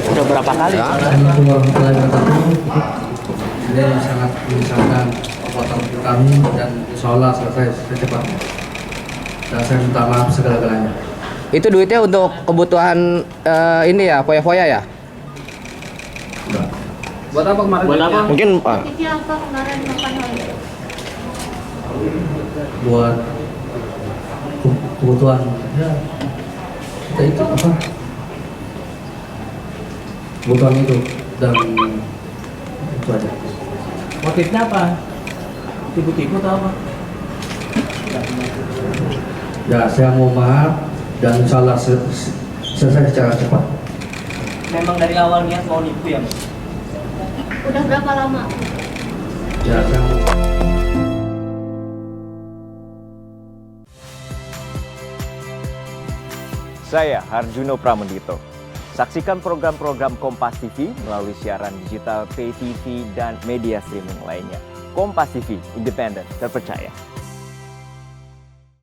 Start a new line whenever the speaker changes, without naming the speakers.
Udah berapa kali?
Assalamualaikum warahmatullahi wabarakatuh. Ini sangat menyesalkan perbuatan kami dan insya Allah selesai secepatnya. Dan saya minta maaf segala-galanya.
Itu duitnya untuk kebutuhan ini ya, foya-foya ya?
Buat apa kemarin? Buat apa?
Mungkin
Titiknya apa kemarin kapan hari?
Buat kebutuhan ya kita itu apa? Kebutuhan itu dan itu aja.
Motifnya apa? Tipu-tipu atau apa?
Ya saya mau maaf dan insya Allah selesai secara cepat.
Memang dari awal niat mau nipu ya, Mas?
Udah berapa lama?
Ya saya mau.
Saya Harjuno Pramendito. Saksikan program-program Kompas TV melalui siaran digital, pay TV, dan media streaming lainnya. Kompas TV, independen, terpercaya.